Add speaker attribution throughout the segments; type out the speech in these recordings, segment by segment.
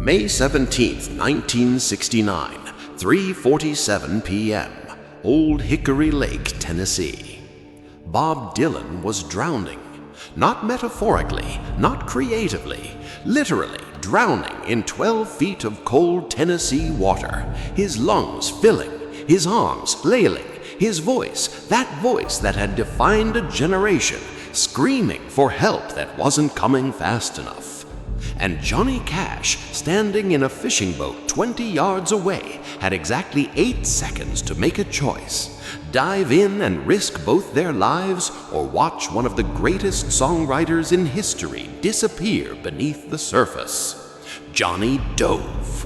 Speaker 1: May 17th, 1969, 3:47 p.m., Old Hickory Lake, Tennessee. Bob Dylan was drowning. Not metaphorically, not creatively, literally drowning in 12 feet of cold Tennessee water, his lungs filling, his arms flailing, his voice, that voice that had defined a generation, screaming for help that wasn't coming fast enough. And Johnny Cash, standing in a fishing boat 20 yards away, had exactly 8 seconds to make a choice: dive in and risk both their lives, or watch one of the greatest songwriters in history disappear beneath the surface. Johnny dove.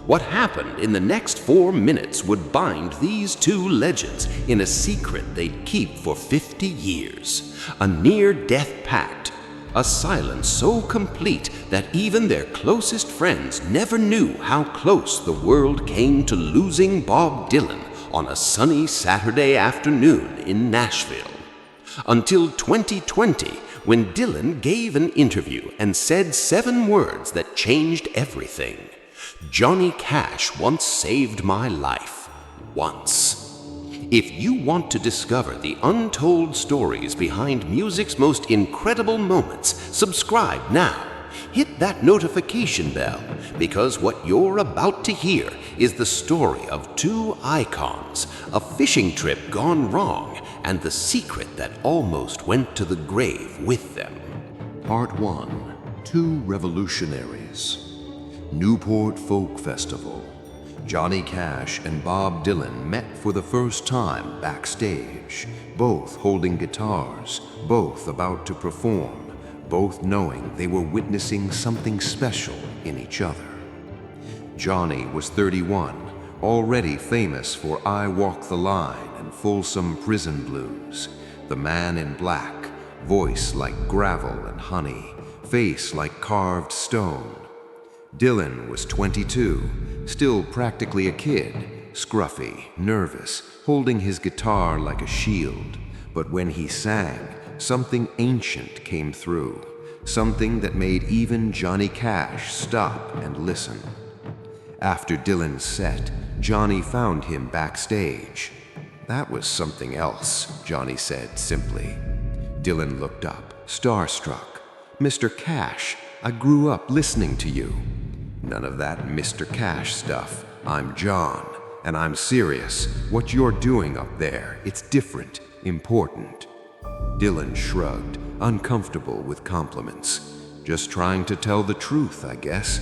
Speaker 1: What happened in the next 4 minutes would bind these two legends in a secret they'd keep for 50 years, a near-death pact. A silence so complete that even their closest friends never knew how close the world came to losing Bob Dylan on a sunny Saturday afternoon in Nashville. Until 2020, when Dylan gave an interview and said 7 words that changed everything. Johnny Cash once saved my life. Once. If you want to discover the untold stories behind music's most incredible moments, subscribe now. Hit that notification bell, because what you're about to hear is the story of 2 icons, a fishing trip gone wrong, and the secret that almost went to the grave with them.
Speaker 2: Part 1. 2 Revolutionaries. Newport Folk Festival. Johnny Cash and Bob Dylan met for the first time backstage, both holding guitars, both about to perform, both knowing they were witnessing something special in each other. Johnny was 31, already famous for I Walk the Line and Folsom Prison Blues, the man in black, voice like gravel and honey, face like carved stone. Dylan was 22, still practically a kid, scruffy, nervous, holding his guitar like a shield. But when he sang, something ancient came through, something that made even Johnny Cash stop and listen. After Dylan's set, Johnny found him backstage. "That was something else," Johnny said simply. Dylan looked up, starstruck. "Mr. Cash, I grew up listening to you." "None of that Mr. Cash stuff. I'm John, and I'm serious. What you're doing up there, it's different, important." Dylan shrugged, uncomfortable with compliments. "Just trying to tell the truth, I guess."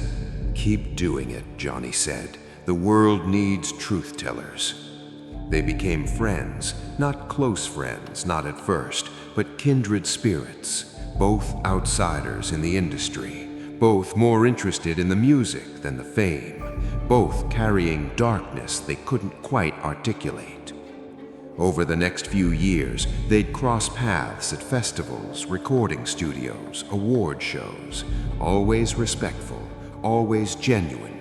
Speaker 2: "Keep doing it," Johnny said. "The world needs truth tellers." They became friends, not close friends, not at first, but kindred spirits, both outsiders in the industry. Both more interested in the music than the fame, both carrying darkness they couldn't quite articulate. Over the next few years, they'd cross paths at festivals, recording studios, award shows, always respectful, always genuine.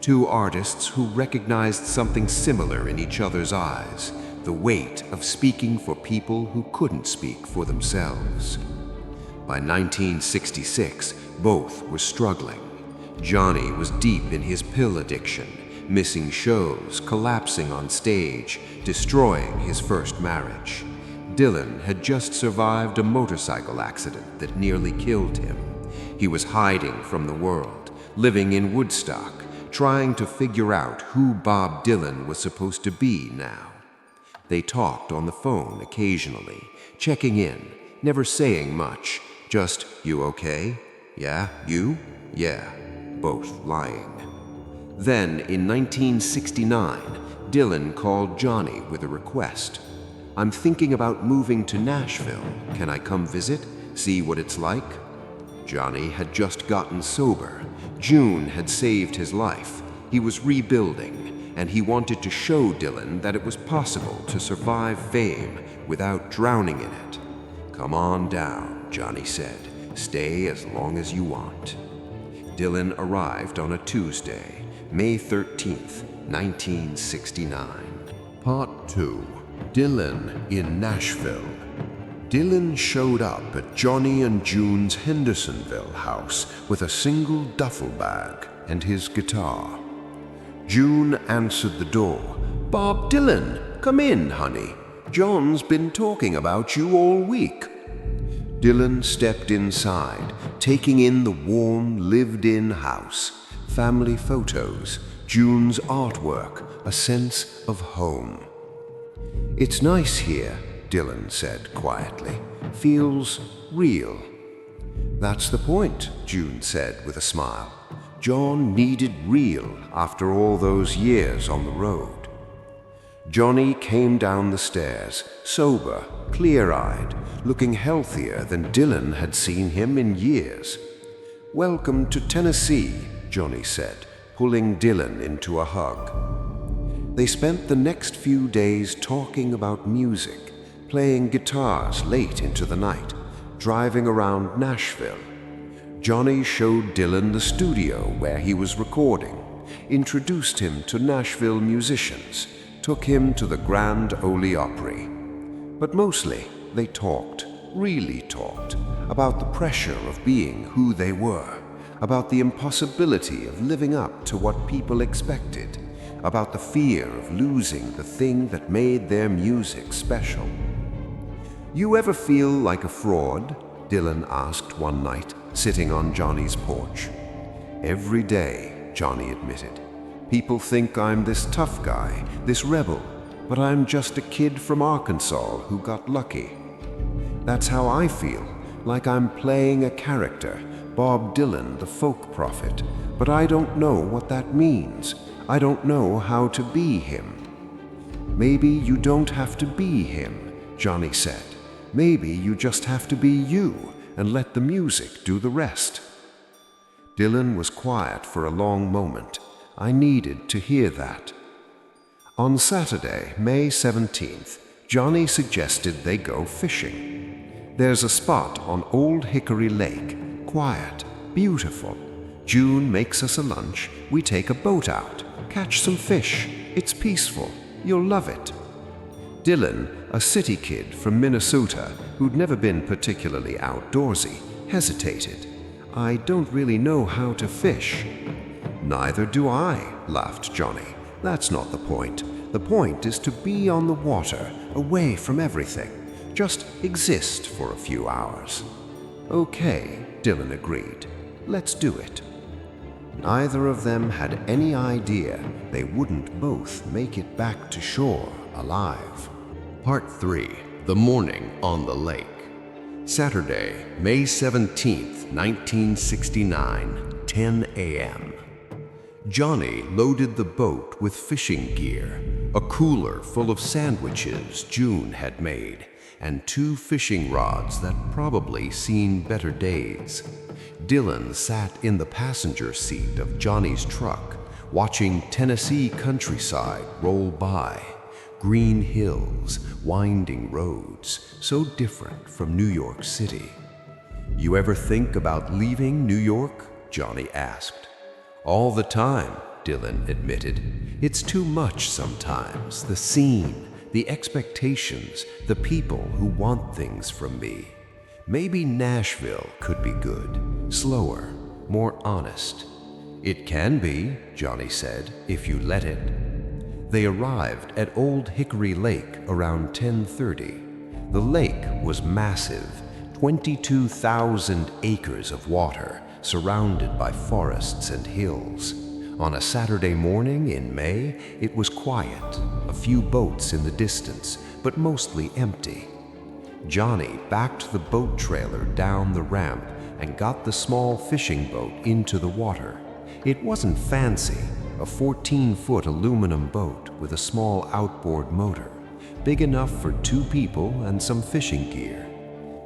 Speaker 2: 2 artists who recognized something similar in each other's eyes, the weight of speaking for people who couldn't speak for themselves. By 1966, both were struggling. Johnny was deep in his pill addiction, missing shows, collapsing on stage, destroying his first marriage. Dylan had just survived a motorcycle accident that nearly killed him. He was hiding from the world, living in Woodstock, trying to figure out who Bob Dylan was supposed to be now. They talked on the phone occasionally, checking in, never saying much. Just, "You okay? Yeah, you? Yeah," both lying. Then, in 1969, Dylan called Johnny with a request. "I'm thinking about moving to Nashville. Can I come visit? See what it's like?" Johnny had just gotten sober. June had saved his life. He was rebuilding, and he wanted to show Dylan that it was possible to survive fame without drowning in it. "Come on down," Johnny said. "Stay as long as you want." Dylan arrived on a Tuesday, May 13th, 1969. Part 2. Dylan in Nashville. Dylan showed up at Johnny and June's Hendersonville house with a single duffel bag and his guitar. June answered the door. "Bob Dylan, come in, honey. John's been talking about you all week." Dylan stepped inside, taking in the warm, lived-in house, family photos, June's artwork, a sense of home. "It's nice here," Dylan said quietly. "Feels real." "That's the point," June said with a smile. John needed real after all those years on the road. Johnny came down the stairs, sober, clear-eyed, looking healthier than Dylan had seen him in years. "Welcome to Tennessee," Johnny said, pulling Dylan into a hug. They spent the next few days talking about music, playing guitars late into the night, driving around Nashville. Johnny showed Dylan the studio where he was recording, introduced him to Nashville musicians, took him to the Grand Ole Opry. But mostly, they talked, really talked, about the pressure of being who they were, about the impossibility of living up to what people expected, about the fear of losing the thing that made their music special. "You ever feel like a fraud?" Dylan asked one night, sitting on Johnny's porch. "Every day," Johnny admitted. "People think I'm this tough guy, this rebel, but I'm just a kid from Arkansas who got lucky. That's how I feel, like I'm playing a character, Bob Dylan, the folk prophet, but I don't know what that means. I don't know how to be him." "Maybe you don't have to be him," Johnny said. "Maybe you just have to be you and let the music do the rest." Dylan was quiet for a long moment. I needed to hear that. On Saturday, May 17th, Johnny suggested they go fishing. "There's a spot on Old Hickory Lake, quiet, beautiful. June makes us a lunch, we take a boat out, catch some fish. It's peaceful, you'll love it." Dylan, a city kid from Minnesota who'd never been particularly outdoorsy, hesitated. "I don't really know how to fish." "Neither do I," laughed Johnny. "That's not the point. The point is to be on the water, away from everything. Just exist for a few hours." "Okay," Dylan agreed. "Let's do it." Neither of them had any idea they wouldn't both make it back to shore alive. Part 3. The Morning on the Lake. Saturday, May 17th, 1969, 10 a.m. Johnny loaded the boat with fishing gear, a cooler full of sandwiches June had made, and 2 fishing rods that probably seen better days. Dylan sat in the passenger seat of Johnny's truck, watching Tennessee countryside roll by. Green hills, winding roads, so different from New York City. "You ever think about leaving New York?" Johnny asked. "All the time," Dylan admitted. "It's too much sometimes, the scene, the expectations, the people who want things from me. Maybe Nashville could be good, slower, more honest." "It can be," Johnny said, "if you let it." They arrived at Old Hickory Lake around 10:30. The lake was massive, 22,000 acres of water, surrounded by forests and hills. On a Saturday morning in May, it was quiet, a few boats in the distance, but mostly empty. Johnny backed the boat trailer down the ramp and got the small fishing boat into the water. It wasn't fancy, a 14-foot aluminum boat with a small outboard motor, big enough for 2 people and some fishing gear.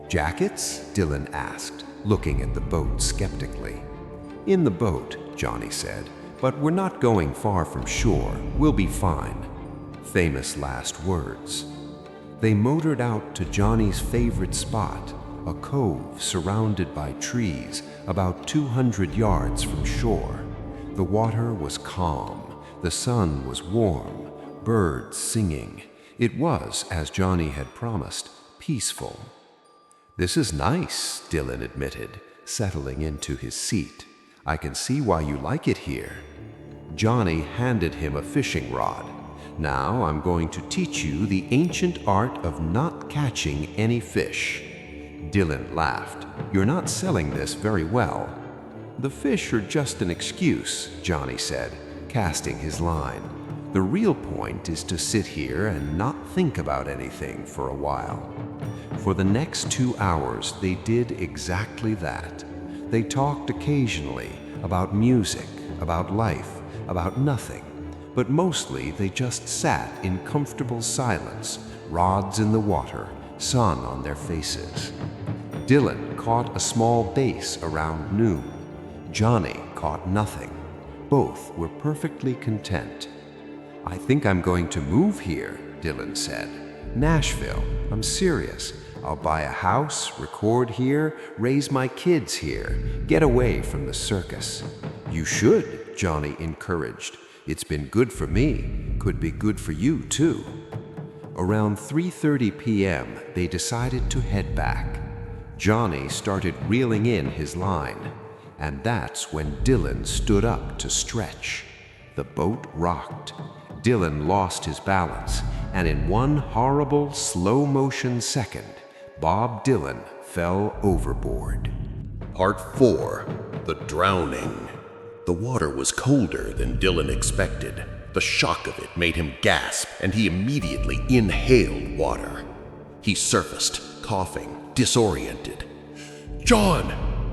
Speaker 2: "Jackets?" Dylan asked, looking at the boat skeptically. "In the boat," Johnny said, "but we're not going far from shore. We'll be fine." Famous last words. They motored out to Johnny's favorite spot, a cove surrounded by trees about 200 yards from shore. The water was calm, the sun was warm, birds singing. It was, as Johnny had promised, peaceful. "This is nice," Dylan admitted, settling into his seat. "I can see why you like it here." Johnny handed him a fishing rod. "Now I'm going to teach you the ancient art of not catching any fish." Dylan laughed. "You're not selling this very well." "The fish are just an excuse," Johnny said, casting his line. "The real point is to sit here and not think about anything for a while." For the next 2 hours, they did exactly that. They talked occasionally about music, about life, about nothing, but mostly they just sat in comfortable silence, rods in the water, sun on their faces. Dylan caught a small bass around noon. Johnny caught nothing. Both were perfectly content. "I think I'm going to move here," Dylan said. "Nashville. I'm serious. I'll buy a house, record here, raise my kids here, get away from the circus." "You should," Johnny encouraged. "It's been good for me. Could be good for you, too." Around 3:30 p.m., they decided to head back. Johnny started reeling in his line, and that's when Dylan stood up to stretch. The boat rocked. Dylan lost his balance, and in one horrible slow-motion second, Bob Dylan fell overboard.
Speaker 1: Part 4. The Drowning. The water was colder than Dylan expected. The shock of it made him gasp, and he immediately inhaled water. He surfaced, coughing, disoriented. "John!"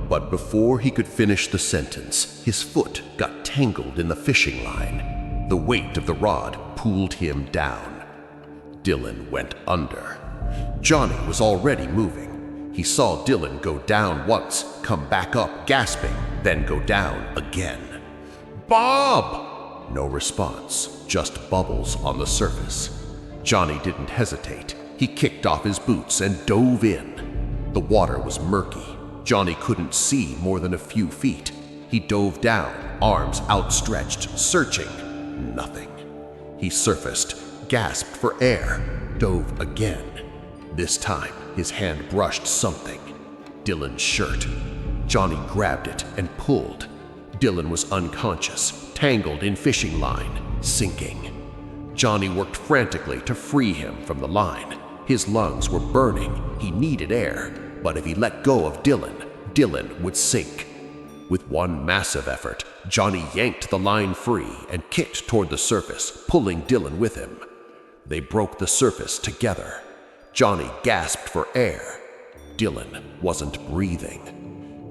Speaker 1: But before he could finish the sentence, his foot got tangled in the fishing line. The weight of the rod pulled him down. Dylan went under. Johnny was already moving. He saw Dylan go down once, come back up gasping, then go down again. "Bob!" No response, just bubbles on the surface. Johnny didn't hesitate. He kicked off his boots and dove in. The water was murky. Johnny couldn't see more than a few feet. He dove down, arms outstretched, searching. Nothing. He surfaced, gasped for air, dove again. This time, his hand brushed something. Dylan's shirt. Johnny grabbed it and pulled. Dylan was unconscious, tangled in fishing line, sinking. Johnny worked frantically to free him from the line. His lungs were burning. He needed air, but if he let go of Dylan, Dylan would sink. With one massive effort, Johnny yanked the line free and kicked toward the surface, pulling Dylan with him. They broke the surface together. Johnny gasped for air. Dylan wasn't breathing.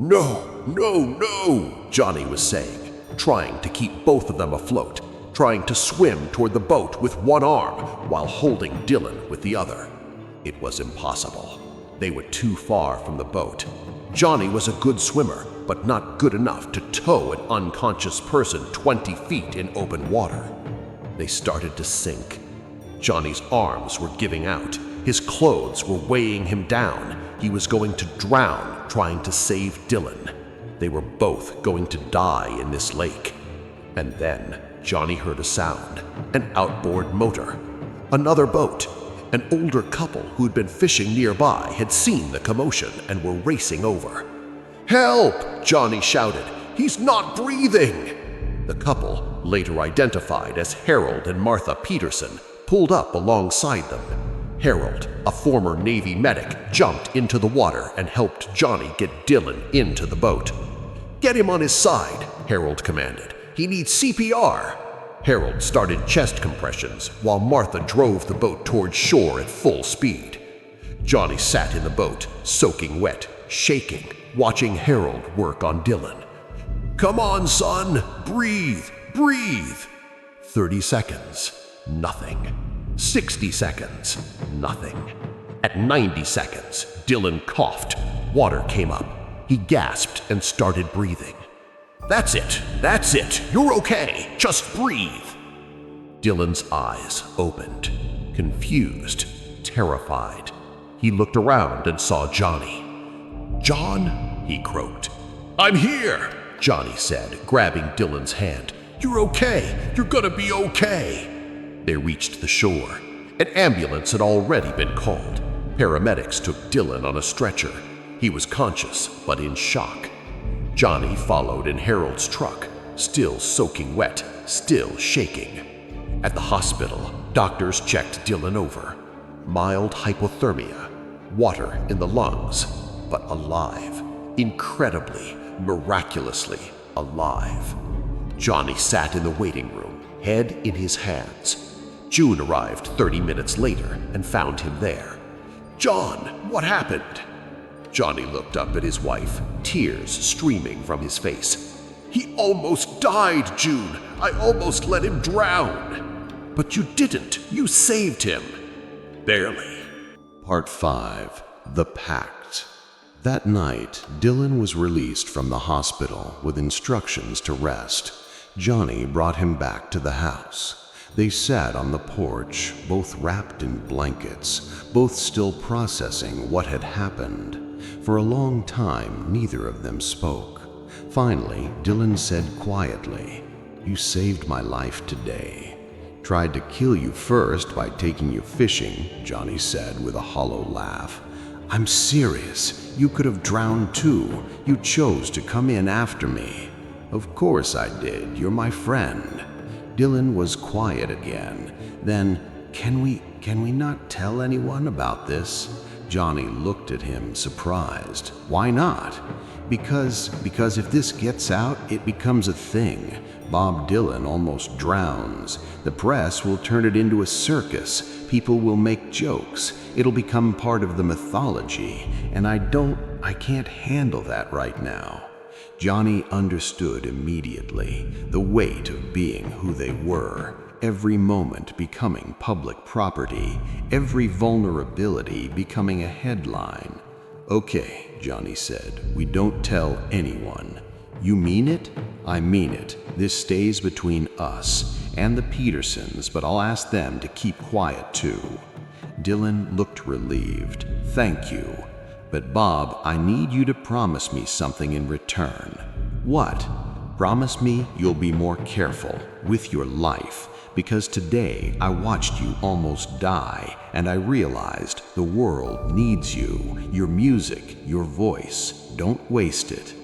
Speaker 1: "No, no, no," Johnny was saying, trying to keep both of them afloat, trying to swim toward the boat with one arm while holding Dylan with the other. It was impossible. They were too far from the boat. Johnny was a good swimmer, but not good enough to tow an unconscious person 20 feet in open water. They started to sink. Johnny's arms were giving out. His clothes were weighing him down. He was going to drown trying to save Dylan. They were both going to die in this lake. And then Johnny heard a sound, an outboard motor. Another boat. An older couple who'd been fishing nearby had seen the commotion and were racing over. "Help!" Johnny shouted. "He's not breathing!" The couple, later identified as Harold and Martha Peterson, pulled up alongside them. Harold, a former Navy medic, jumped into the water and helped Johnny get Dylan into the boat. "Get him on his side," Harold commanded. "He needs CPR." Harold started chest compressions while Martha drove the boat toward shore at full speed. Johnny sat in the boat, soaking wet, shaking, watching Harold work on Dylan. "Come on, son! Breathe! Breathe!" 30 seconds. Nothing. 60 seconds. Nothing. At 90 seconds, Dylan coughed. Water came up. He gasped and started breathing. "That's it! That's it! You're okay! Just breathe!" Dylan's eyes opened, confused, terrified. He looked around and saw Johnny. "John?" he croaked. "I'm here!" Johnny said, grabbing Dylan's hand. "You're okay! You're gonna be okay!" They reached the shore. An ambulance had already been called. Paramedics took Dylan on a stretcher. He was conscious, but in shock. Johnny followed in Harold's truck, still soaking wet, still shaking. At the hospital, doctors checked Dylan over. Mild hypothermia, water in the lungs, but alive. Incredibly, miraculously alive. Johnny sat in the waiting room, head in his hands. June arrived 30 minutes later and found him there. "John, what happened?" Johnny looked up at his wife, tears streaming from his face. "He almost died, June. I almost let him drown." "But you didn't. You saved him." "Barely."
Speaker 2: Part 5. The Pact. That night, Dylan was released from the hospital with instructions to rest. Johnny brought him back to the house. They sat on the porch, both wrapped in blankets, both still processing what had happened. For a long time, neither of them spoke. Finally, Dylan said quietly, "You saved my life today." "Tried to kill you first by taking you fishing," Johnny said with a hollow laugh. "I'm serious. You could have drowned too. You chose to come in after me." "Of course I did. You're my friend." Dylan was quiet again. Then, Can we not tell anyone about this?" Johnny looked at him, surprised. "Why not?" Because if this gets out, it becomes a thing. Bob Dylan almost drowns. The press will turn it into a circus. People will make jokes. It'll become part of the mythology. And I can't handle that right now." Johnny understood immediately the weight of being who they were, every moment becoming public property, every vulnerability becoming a headline. "Okay," Johnny said, "we don't tell anyone." "You mean it?" "I mean it. This stays between us and the Petersons, but I'll ask them to keep quiet too." Dylan looked relieved. "Thank you. But Bob, I need you to promise me something in return." "What?" "Promise me you'll be more careful with your life, because today I watched you almost die, and I realized the world needs you, your music, your voice. Don't waste it."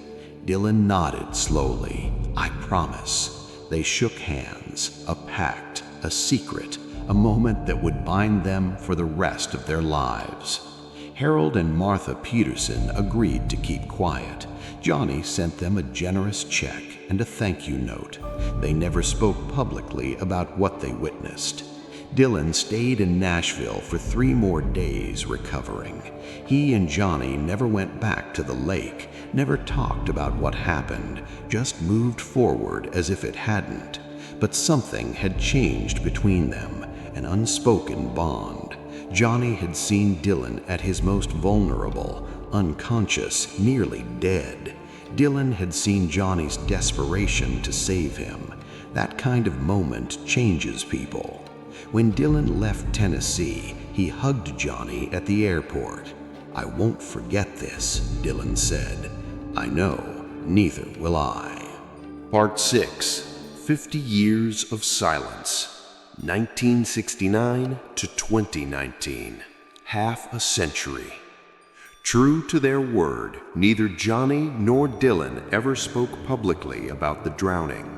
Speaker 2: Dylan nodded slowly. "I promise." They shook hands, a pact, a secret, a moment that would bind them for the rest of their lives. Harold and Martha Peterson agreed to keep quiet. Johnny sent them a generous check and a thank you note. They never spoke publicly about what they witnessed. Dylan stayed in Nashville for 3 more days recovering. He and Johnny never went back to the lake, never talked about what happened, just moved forward as if it hadn't. But something had changed between them, an unspoken bond. Johnny had seen Dylan at his most vulnerable, unconscious, nearly dead. Dylan had seen Johnny's desperation to save him. That kind of moment changes people. When Dylan left Tennessee, he hugged Johnny at the airport. "I won't forget this," Dylan said. "I know, neither will I." Part 6. 50 Years of Silence. 1969 to 2019. Half a century. True to their word, neither Johnny nor Dylan ever spoke publicly about the drowning.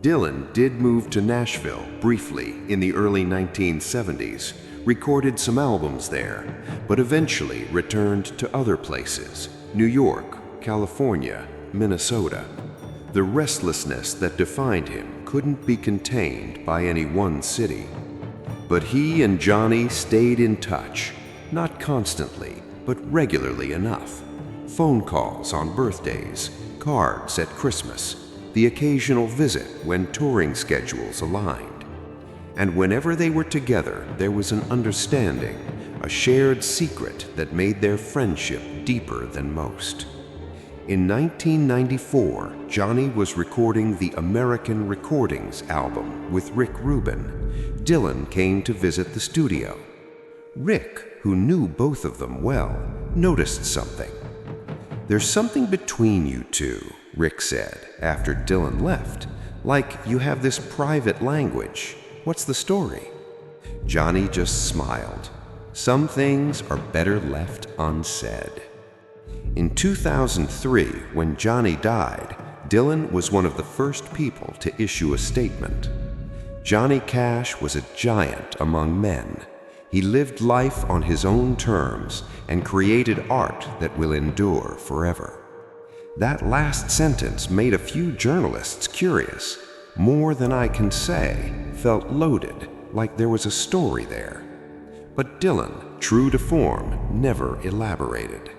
Speaker 2: Dylan did move to Nashville briefly in the early 1970s, recorded some albums there, but eventually returned to other places: New York, California, Minnesota. The restlessness that defined him couldn't be contained by any one city. But he and Johnny stayed in touch, not constantly, but regularly enough. Phone calls on birthdays, cards at Christmas, the occasional visit when touring schedules aligned. And whenever they were together, there was an understanding, a shared secret that made their friendship deeper than most. In 1994, Johnny was recording the American Recordings album with Rick Rubin. Dylan came to visit the studio. Rick, who knew both of them well, noticed something. "There's something between you two," Rick said after Dylan left. "Like you have this private language. What's the story?" Johnny just smiled. Some things are better left unsaid. In 2003, when Johnny died, Dylan was one of the first people to issue a statement. Johnny Cash was a giant among men. He lived life on his own terms and created art that will endure forever. That last sentence made a few journalists curious. More than I can say, felt loaded, like there was a story there. But Dylan, true to form, never elaborated.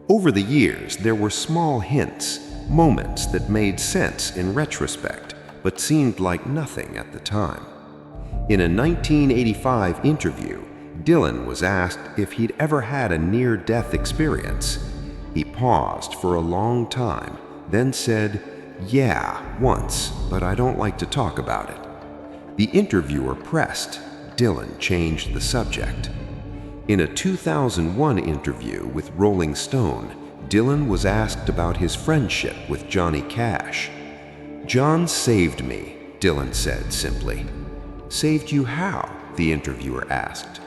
Speaker 2: Over the years, there were small hints, moments that made sense in retrospect, but seemed like nothing at the time. In a 1985 interview, Dylan was asked if he'd ever had a near-death experience. He paused for a long time, then said, "Yeah, once, but I don't like to talk about it." The interviewer pressed. Dylan changed the subject. In a 2001 interview with Rolling Stone, Dylan was asked about his friendship with Johnny Cash. "John saved me," Dylan said simply. "Saved you how?" the interviewer asked.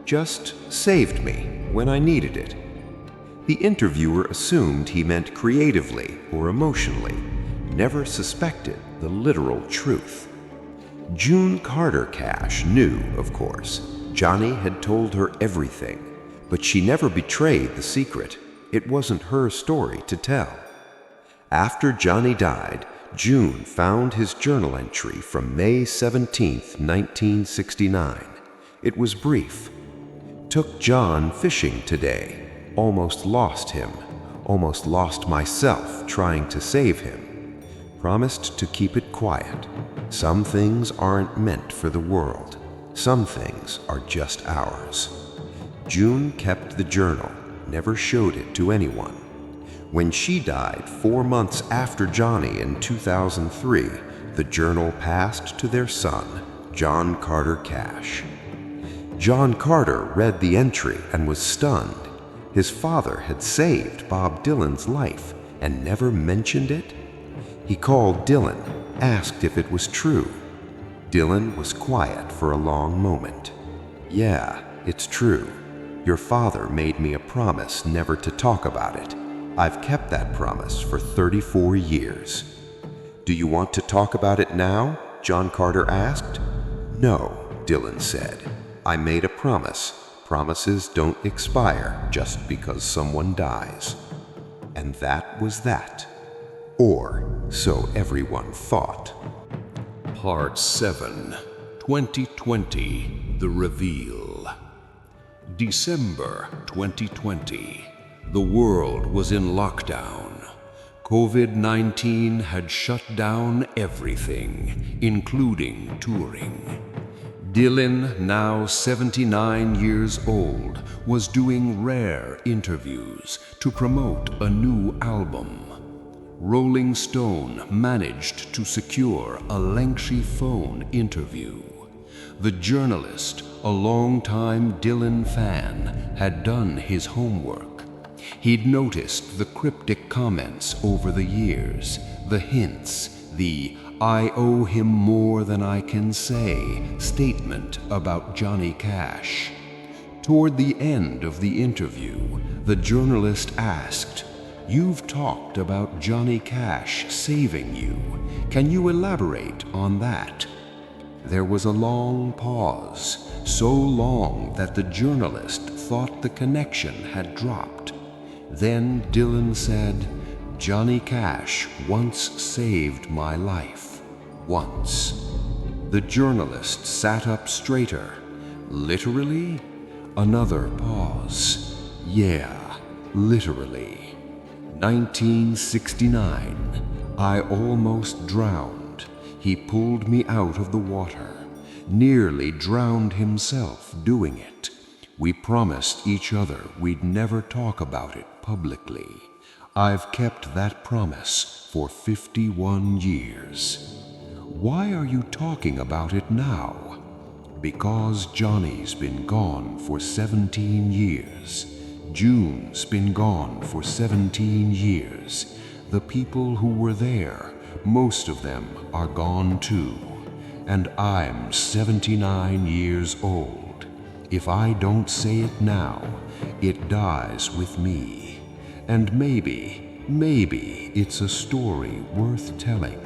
Speaker 2: "Just saved me when I needed it." The interviewer assumed he meant creatively or emotionally, never suspected the literal truth. June Carter Cash knew, of course. Johnny had told her everything, but she never betrayed the secret. It wasn't her story to tell. After Johnny died, June found his journal entry from May 17, 1969. It was brief. "Took John fishing today. Almost lost him. Almost lost myself trying to save him. Promised to keep it quiet. Some things aren't meant for the world. Some things are just ours." June kept the journal, never showed it to anyone. When she died 4 months after Johnny in 2003, the journal passed to their son, John Carter Cash. John Carter read the entry and was stunned. His father had saved Bob Dylan's life and never mentioned it. He called Dylan, asked if it was true. Dylan was quiet for a long moment. "Yeah, it's true. Your father made me a promise never to talk about it. I've kept that promise for 34 years. "Do you want to talk about it now?" John Carter asked. "No," Dylan said. "I made a promise. Promises don't expire just because someone dies." And that was that. Or so everyone thought.
Speaker 1: Part 7, 2020, The Reveal. December 2020. The world was in lockdown. COVID-19 had shut down everything, including touring. Dylan, now 79 years old, was doing rare interviews to promote a new album. Rolling Stone managed to secure a lengthy phone interview. The journalist, a longtime Dylan fan, had done his homework. He'd noticed the cryptic comments over the years, the hints, the "I owe him more than I can say" statement about Johnny Cash. Toward the end of the interview, the journalist asked, "You've talked about Johnny Cash saving you. Can you elaborate on that?" There was a long pause, so long that the journalist thought the connection had dropped. Then Dylan said, "Johnny Cash once saved my life. Once." The journalist sat up straighter. "Literally?" Another pause. "Yeah, literally. 1969. I almost drowned. He pulled me out of the water. Nearly drowned himself doing it. We promised each other we'd never talk about it publicly. I've kept that promise for 51 years. Why are you talking about it now?" "Because Johnny's been gone for 17 years. June's been gone for 17 years. The people who were there, most of them are gone too. And I'm 79 years old.
Speaker 2: If I don't say it now, it dies with me. And maybe it's a story worth telling,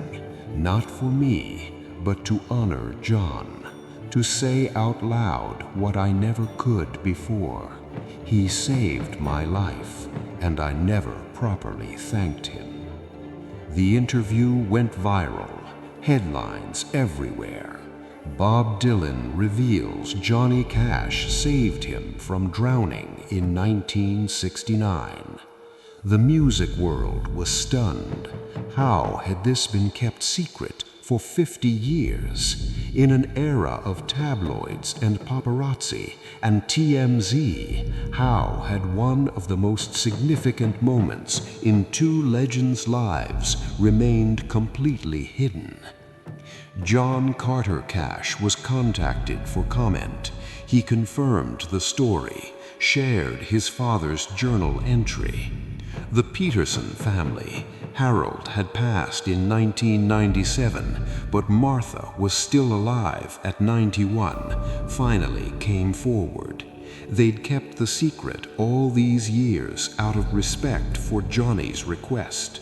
Speaker 2: not for me, but to honor John, to say out loud what I never could before. He saved my life, and I never properly thanked him. The interview went viral, headlines everywhere. Bob Dylan reveals Johnny Cash saved him from drowning in 1969. The music world was stunned. How had this been kept secret for 50 years? In an era of tabloids and paparazzi and TMZ, how had one of the most significant moments in two legends' lives remained completely hidden? John Carter Cash was contacted for comment. He confirmed the story, shared his father's journal entry. The Peterson family, Harold had passed in 1997, but Martha was still alive at 91, finally came forward. They'd kept the secret all these years out of respect for Johnny's request.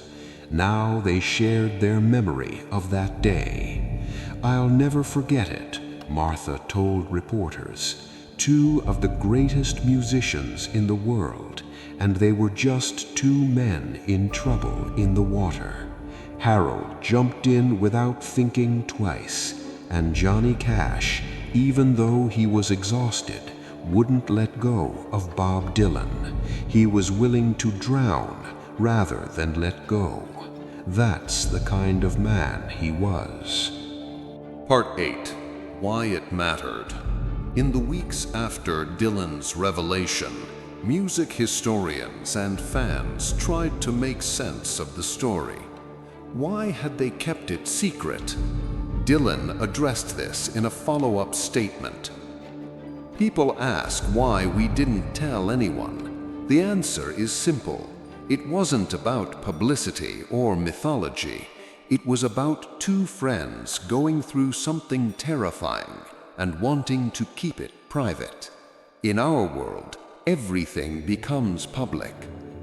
Speaker 2: Now they shared their memory of that day. "I'll never forget it," Martha told reporters. "Two of the greatest musicians in the world, and they were just two men in trouble in the water. Harold jumped in without thinking twice, and Johnny Cash, even though he was exhausted, wouldn't let go of Bob Dylan. He was willing to drown rather than let go. That's the kind of man he was."
Speaker 1: Part 8. Why It Mattered. In the weeks after Dylan's revelation, music historians and fans tried to make sense of the story. Why had they kept it secret? Dylan addressed this in a follow-up statement. "People ask why we didn't tell anyone. The answer is simple. It wasn't about publicity or mythology. It was about two friends going through something terrifying and wanting to keep it private. In our world, everything becomes public.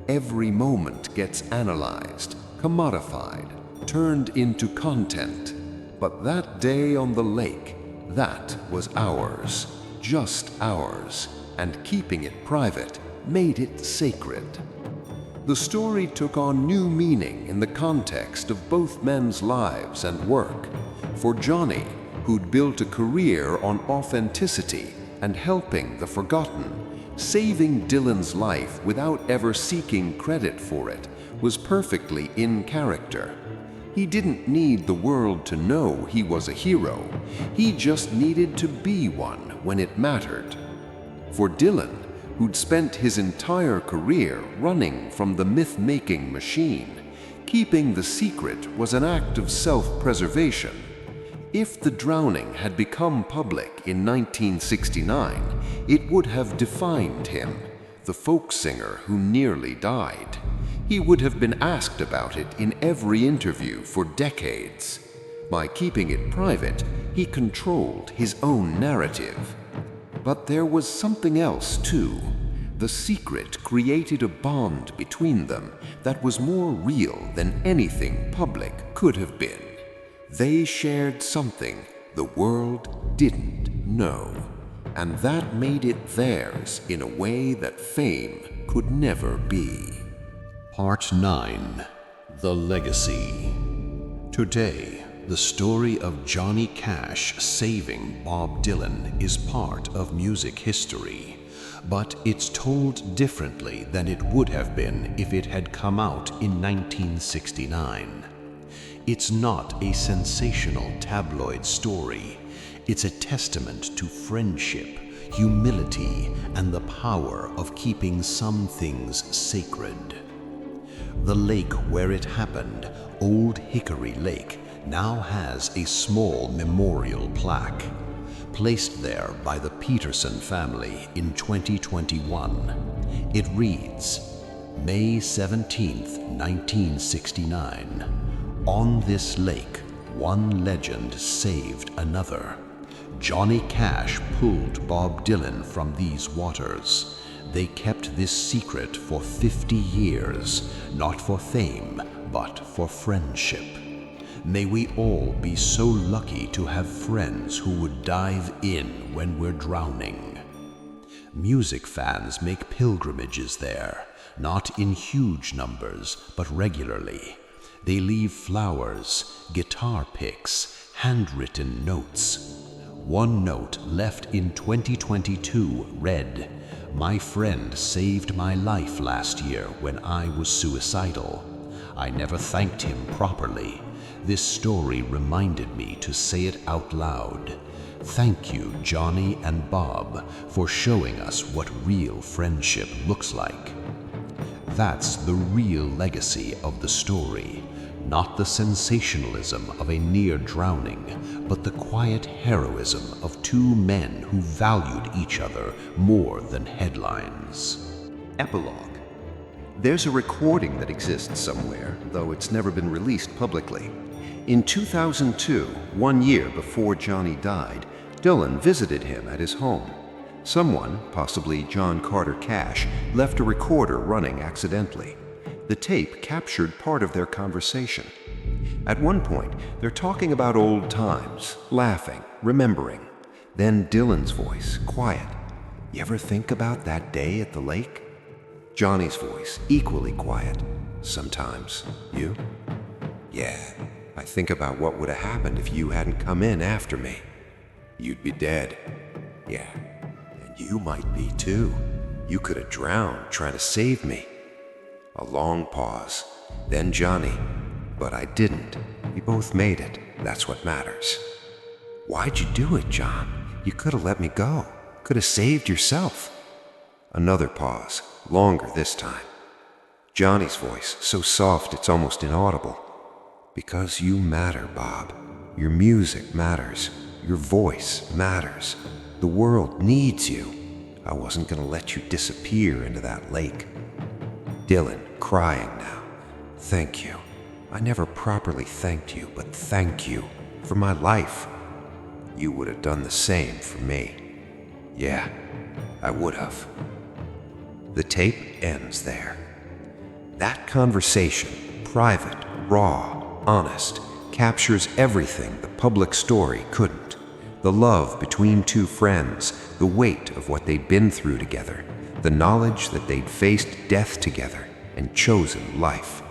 Speaker 1: Every moment gets analyzed, commodified, turned into content. But that day on the lake, that was ours, just ours, and keeping it private made it sacred." The story took on new meaning in the context of both men's lives and work. For Johnny, who'd built a career on authenticity and helping the forgotten, saving Dylan's life without ever seeking credit for it was perfectly in character. He didn't need the world to know he was a hero. He just needed to be one when it mattered. For Dylan, who'd spent his entire career running from the myth-making machine, keeping the secret was an act of self-preservation. If the drowning had become public in 1969, it would have defined him, the folk singer who nearly died. He would have been asked about it in every interview for decades. By keeping it private, he controlled his own narrative. But there was something else too. The secret created a bond between them that was more real than anything public could have been. They shared something the world didn't know, and that made it theirs in a way that fame could never be.
Speaker 2: Part 9. The Legacy. Today, the story of Johnny Cash saving Bob Dylan is part of music history, but it's told differently than it would have been if it had come out in 1969. It's not a sensational tabloid story. It's a testament to friendship, humility, and the power of keeping some things sacred. The lake where it happened, Old Hickory Lake, now has a small memorial plaque, placed there by the Peterson family in 2021. It reads, May 17th, 1969. On this lake, one legend saved another. Johnny Cash pulled Bob Dylan from these waters. They kept this secret for 50 years, not for fame, but for friendship. May we all be so lucky to have friends who would dive in when we're drowning. Music fans make pilgrimages there, not in huge numbers, but regularly. They leave flowers, guitar picks, handwritten notes. One note left in 2022 read, "My friend saved my life last year when I was suicidal. I never thanked him properly. This story reminded me to say it out loud. Thank you, Johnny and Bob, for showing us what real friendship looks like." That's the real legacy of the story. Not the sensationalism of a near drowning, but the quiet heroism of two men who valued each other more than headlines.
Speaker 3: Epilogue. There's a recording that exists somewhere, though it's never been released publicly. In 2002, 1 year before Johnny died, Dylan visited him at his home. Someone, possibly John Carter Cash, left a recorder running accidentally. The tape captured part of their conversation. At one point, they're talking about old times, laughing, remembering. Then Dylan's voice, quiet. "You ever think about that day at the lake?" Johnny's voice, equally quiet. "Sometimes. You?" "Yeah, I think about what would have happened if you hadn't come in after me. You'd be dead." "Yeah, and you might be too. You could have drowned trying to save me." A long pause. Then Johnny, "But I didn't. We both made it. That's what matters." "Why'd you do it, John? You could have let me go. Could have saved yourself." Another pause, longer this time. Johnny's voice, so soft it's almost inaudible. "Because you matter, Bob. Your music matters. Your voice matters. The world needs you. I wasn't gonna let you disappear into that lake." Dylan, crying now. "Thank you. I never properly thanked you, but thank you for my life. You would have done the same for me." "Yeah, I would have." The tape ends there. That conversation, private, raw, honest, captures everything the public story couldn't. The love between two friends, the weight of what they'd been through together, the knowledge that they'd faced death together and chosen life.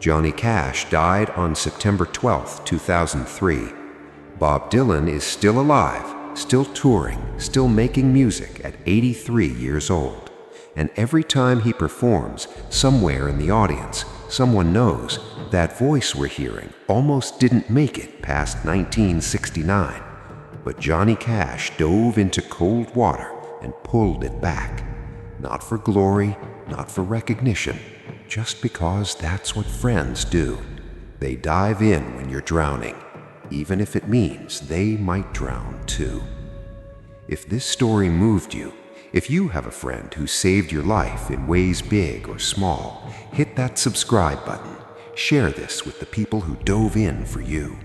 Speaker 3: Johnny Cash died on September 12, 2003. Bob Dylan is still alive, still touring, still making music at 83 years old. And every time he performs, somewhere in the audience, someone knows that voice we're hearing almost didn't make it past 1969. But Johnny Cash dove into cold water and pulled it back. Not for glory, not for recognition, just because that's what friends do. They dive in when you're drowning, even if it means they might drown too. If this story moved you, if you have a friend who saved your life in ways big or small, hit that subscribe button. Share this with the people who dove in for you.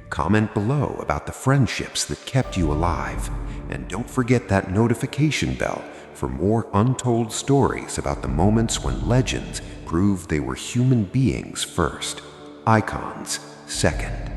Speaker 3: Comment below about the friendships that kept you alive. And don't forget that notification bell for more untold stories about the moments when legends proved they were human beings first, icons second.